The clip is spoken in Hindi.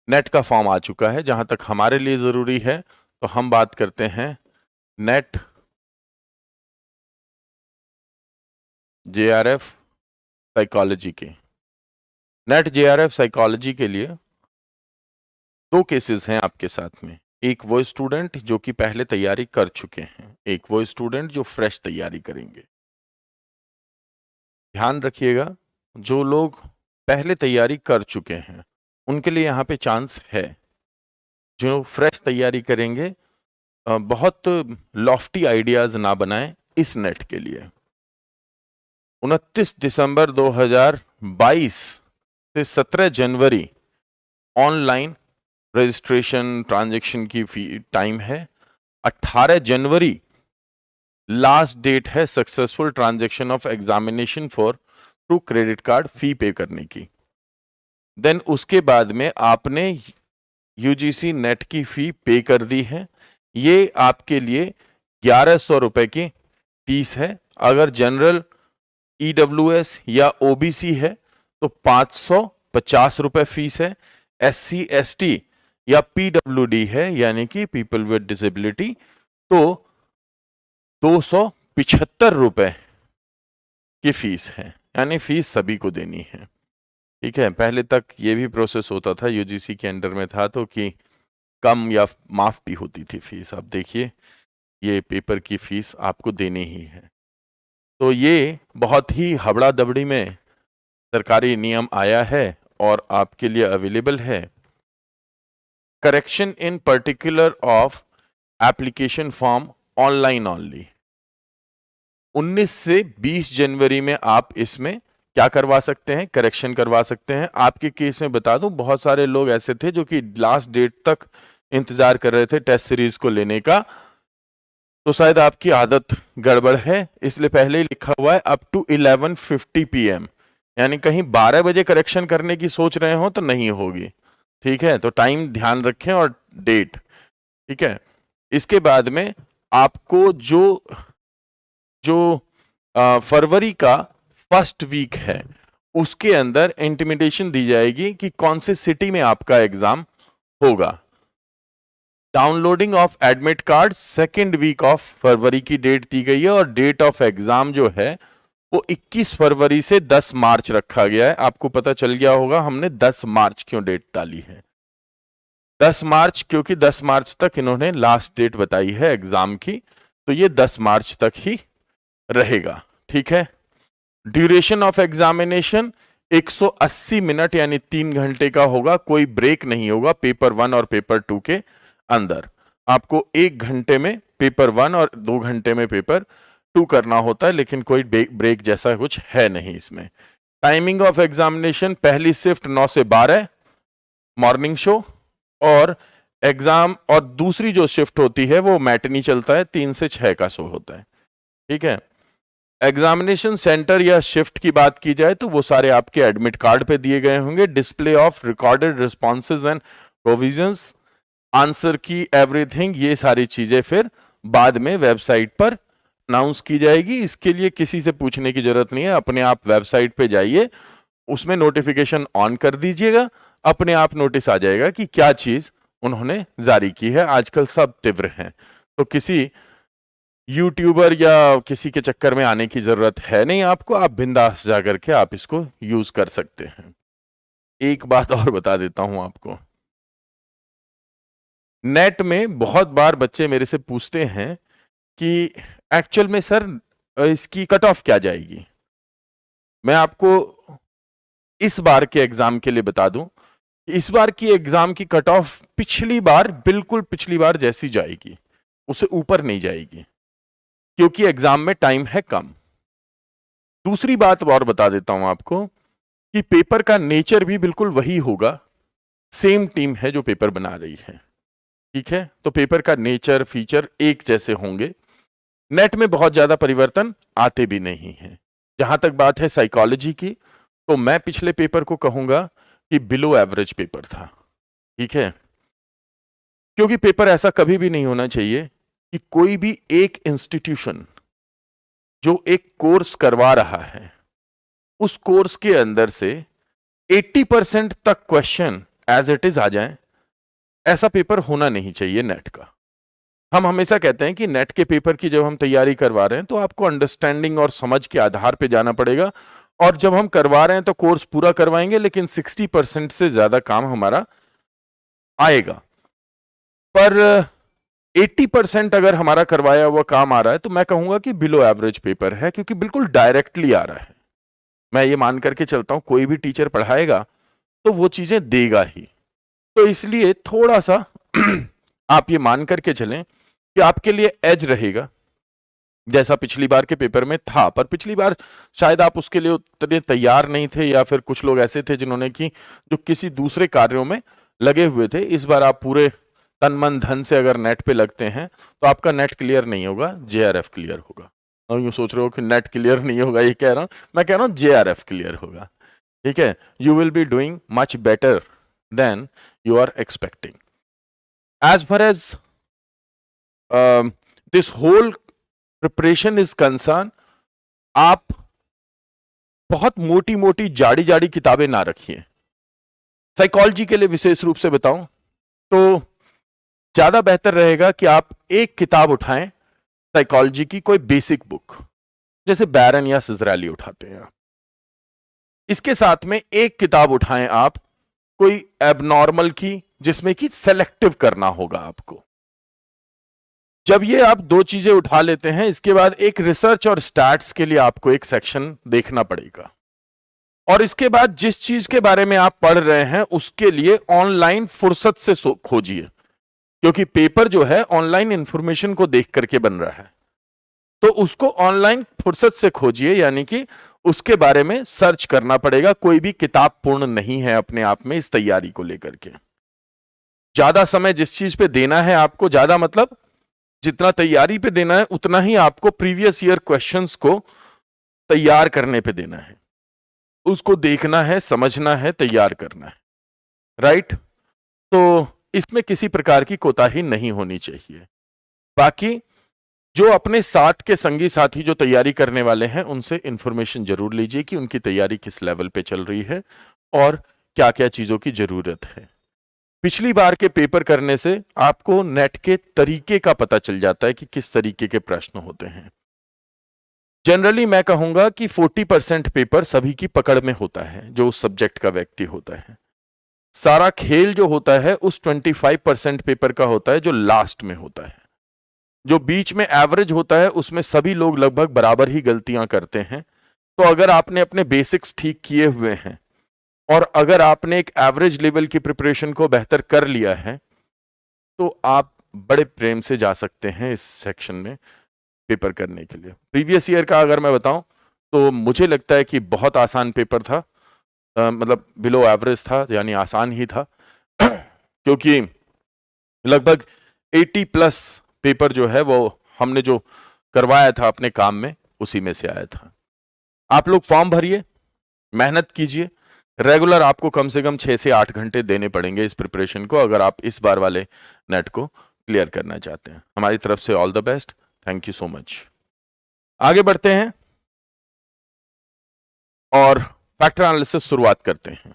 नेट का फॉर्म आ चुका है। जहां तक हमारे लिए जरूरी है तो हम बात करते हैं नेट जेआरएफ साइकोलॉजी के। नेट जेआरएफ साइकोलॉजी के लिए दो केसेस हैं आपके साथ में। एक वो स्टूडेंट जो कि पहले तैयारी कर चुके हैं, एक वो स्टूडेंट जो फ्रेश तैयारी करेंगे। ध्यान रखिएगा, जो लोग पहले तैयारी कर चुके हैं उनके लिए यहाँ पे चांस है। जो फ्रेश तैयारी करेंगे, बहुत लॉफ्टी आइडियाज ना बनाएं इस नेट के लिए। 29 दिसंबर 2022 से 17 जनवरी ऑनलाइन रजिस्ट्रेशन ट्रांजैक्शन की टाइम है। 18 जनवरी लास्ट डेट है successful transaction of examination for through credit card fee pay करने की। देन उसके बाद में आपने यूजीसी नेट की फी पे कर दी है। ये आपके लिए 1100 रुपए की फीस है। अगर जनरल, ईडब्ल्यूएस या ओबीसी है तो 550 रुपए फीस है। एससी एसटी या पीडब्ल्यूडी है यानी कि पीपल विद डिसेबिलिटी तो 275 रुपए की फीस है, यानी फीस सभी को देनी है। ठीक है, पहले तक ये भी प्रोसेस होता था, यूजीसी के अंडर में था तो कि कम या माफ भी होती थी फीस। अब देखिए ये पेपर की फीस आपको देनी ही है। तो ये बहुत ही हबड़ा दबड़ी में सरकारी नियम आया है और आपके लिए अवेलेबल है। Correction in particular of application form online only. 19 से 20 जनवरी में आप इसमें क्या करवा सकते हैं, करेक्शन करवा सकते हैं। आपके केस में बता दूं, बहुत सारे लोग ऐसे थे जो कि लास्ट डेट तक इंतजार कर रहे थे टेस्ट सीरीज को लेने का। तो शायद आपकी आदत गड़बड़ है, इसलिए पहले ही लिखा हुआ है अप टू 11:50 PM, यानी कहीं 12 बजे करेक्शन करने की सोच रहे हो तो नहीं होगी। ठीक है, तो टाइम ध्यान रखें और डेट। ठीक है, इसके बाद में आपको जो जो फरवरी का फर्स्ट वीक है उसके अंदर इंटिमिडेशन दी जाएगी कि कौन से सिटी में आपका एग्जाम होगा। Downloading of admit card second week of फरवरी की डेट दी गई है और डेट ऑफ एग्जाम जो है वो 21 फरवरी से 10 मार्च रखा गया है। आपको पता चल गया होगा हमने 10 मार्च क्यों डेट डाली है। 10 मार्च क्योंकि 10 मार्च तक इन्होंने लास्ट डेट बताई है एग्जाम की, तो ये 10 मार्च तक ही रहेगा। ठीक है, ड्यूरेशन ऑफ एग्जामिनेशन 180 मिनट यानी 3 घंटे का होगा, कोई ब्रेक नहीं होगा। पेपर 1 और पेपर 2 के अंदर आपको 1 घंटे में पेपर 1 और 2 घंटे में पेपर 2 करना होता है, लेकिन कोई ब्रेक जैसा कुछ है नहीं इसमें। टाइमिंग ऑफ एग्जामिनेशन, पहली शिफ्ट 9 से 12 मॉर्निंग शो और एग्जाम, और दूसरी जो शिफ्ट होती है वो मैटनी चलता है, 3 से 6 का शो होता है। ठीक है, एग्जामिनेशन सेंटर या शिफ्ट की बात की जाए तो वो सारे आपके एडमिट कार्ड पे दिए गए होंगे। Display of recorded responses and provisions, answer की एवरीथिंग, ये सारी चीजें फिर बाद में वेबसाइट पर अनाउंस की जाएगी। इसके लिए किसी से पूछने की जरूरत नहीं है, अपने आप वेबसाइट पे जाइए, उसमें नोटिफिकेशन ऑन कर दीजिएगा, अपने आप नोटिस आ जाएगा कि क्या चीज उन्होंने जारी की है। आजकल सब तीव्र हैं, तो किसी यूट्यूबर या किसी के चक्कर में आने की जरूरत है नहीं आपको। आप बिंदास जाकर के आप इसको यूज कर सकते हैं। एक बात और बता देता हूं आपको, नेट में बहुत बार बच्चे मेरे से पूछते हैं कि एक्चुअल में सर इसकी कट ऑफ क्या जाएगी। मैं आपको इस बार के एग्जाम के लिए बता दूं, इस बार की एग्जाम की कट ऑफ पिछली बार, बिल्कुल पिछली बार जैसी जाएगी, उससे ऊपर नहीं जाएगी, क्योंकि एग्जाम में टाइम है कम। दूसरी बात और बता देता हूं आपको कि पेपर का नेचर भी बिल्कुल वही होगा, सेम टीम है जो पेपर बना रही है। ठीक है, तो पेपर का नेचर, फीचर एक जैसे होंगे। नेट में बहुत ज्यादा परिवर्तन आते भी नहीं है। जहां तक बात है साइकोलॉजी की, तो मैं पिछले पेपर को कहूंगा कि बिलो एवरेज पेपर था। ठीक है, क्योंकि पेपर ऐसा कभी भी नहीं होना चाहिए कि कोई भी एक इंस्टीट्यूशन जो एक कोर्स करवा रहा है उस कोर्स के अंदर से 80% तक क्वेश्चन एज इट इज आ जाएं, ऐसा पेपर होना नहीं चाहिए नेट का। हम हमेशा कहते हैं कि नेट के पेपर की जब हम तैयारी करवा रहे हैं तो आपको अंडरस्टैंडिंग और समझ के आधार पे जाना पड़ेगा, और जब हम करवा रहे हैं तो कोर्स पूरा करवाएंगे, लेकिन 60% से ज्यादा काम हमारा आएगा। पर 80% अगर हमारा करवाया हुआ काम आ रहा है तो मैं कहूंगा कि बिलो एवरेज पेपर है, क्योंकि बिल्कुल डायरेक्टली आ रहा है। मैं ये मान करके चलता हूं कोई भी टीचर पढ़ाएगा तो वो चीजें देगा ही, तो इसलिए थोड़ा सा आप ये मान करके चलें कि आपके लिए एज रहेगा जैसा पिछली बार के पेपर में था। पर पिछली बार शायद आप उसके लिए उतने तैयार नहीं थे, या फिर कुछ लोग ऐसे थे जिन्होंने कि जो किसी दूसरे कार्यों में लगे हुए थे। इस बार आप पूरे तन मन धन से अगर नेट पे लगते हैं तो आपका नेट क्लियर नहीं होगा, जेआरएफ क्लियर होगा। और यूं सोच रहे हो कि नेट क्लियर नहीं होगा, ये कह रहा हूं मैं, कह रहा हूं जेआरएफ क्लियर होगा। ठीक है, you will be doing much better than you are expecting. As far as this whole preparation is concern, आप बहुत मोटी मोटी जाड़ी जाड़ी किताबें ना रखिए। साइकोलॉजी के लिए विशेष रूप से बताऊं तो ज्यादा बेहतर रहेगा कि आप एक किताब उठाएं साइकोलॉजी की, कोई बेसिक बुक, जैसे बैरन या सिजरैली उठाते हैं आप। इसके साथ में एक किताब उठाएं आप कोई एबनॉर्मल की, जिसमें कि सेलेक्टिव करना होगा आपको। जब ये आप दो चीजें उठा लेते हैं, इसके बाद एक रिसर्च और स्टैट्स के लिए आपको एक सेक्शन देखना पड़ेगा, और इसके बाद जिस चीज के बारे में आप पढ़ रहे हैं उसके लिए ऑनलाइन फुर्सत से खोजिए, क्योंकि पेपर जो है ऑनलाइन इंफॉर्मेशन को देख करके बन रहा है, तो उसको ऑनलाइन फुर्सत से खोजिए, यानी कि उसके बारे में सर्च करना पड़ेगा। कोई भी किताब पूर्ण नहीं है अपने आप में इस तैयारी को लेकर के। ज्यादा समय जिस चीज पे देना है आपको, ज्यादा मतलब जितना तैयारी पे देना है उतना ही आपको प्रीवियस ईयर क्वेश्चंस को तैयार करने पे देना है, उसको देखना है, समझना है, तैयार करना है, राइट। तो इसमें किसी प्रकार की कोताही नहीं होनी चाहिए। बाकी जो अपने साथ के संगी साथी जो तैयारी करने वाले हैं उनसे इंफॉर्मेशन जरूर लीजिए कि उनकी तैयारी किस लेवल पे चल रही है और क्या क्या चीजों की जरूरत है। पिछली बार के पेपर करने से आपको नेट के तरीके का पता चल जाता है कि किस तरीके के प्रश्न होते हैं। जनरली मैं कहूंगा कि 40% पेपर सभी की पकड़ में होता है जो उस सब्जेक्ट का व्यक्ति होता है। सारा खेल जो होता है उस 25% पेपर का होता है जो लास्ट में होता है। जो बीच में एवरेज होता है उसमें सभी लोग लगभग बराबर ही गलतियां करते हैं। तो अगर आपने अपने बेसिक्स ठीक किए हुए हैं और अगर आपने एक एवरेज लेवल की प्रिपरेशन को बेहतर कर लिया है तो आप बड़े प्रेम से जा सकते हैं इस सेक्शन में पेपर करने के लिए। प्रीवियस ईयर का अगर मैं बताऊं तो मुझे लगता है कि बहुत आसान पेपर था, मतलब बिलो एवरेज था, यानी आसान ही था क्योंकि लगभग 80+ पेपर जो है वो हमने जो करवाया था अपने काम में उसी में से आया था। आप लोग फॉर्म भरिए, मेहनत कीजिए, रेगुलर आपको कम से कम 6 से 8 घंटे देने पड़ेंगे इस प्रिपरेशन को, अगर आप इस बार वाले नेट को क्लियर करना चाहते हैं। हमारी तरफ से all the best, thank you so much. आगे बढ़ते हैं और फैक्टर एनालिसिस शुरुआत करते हैं।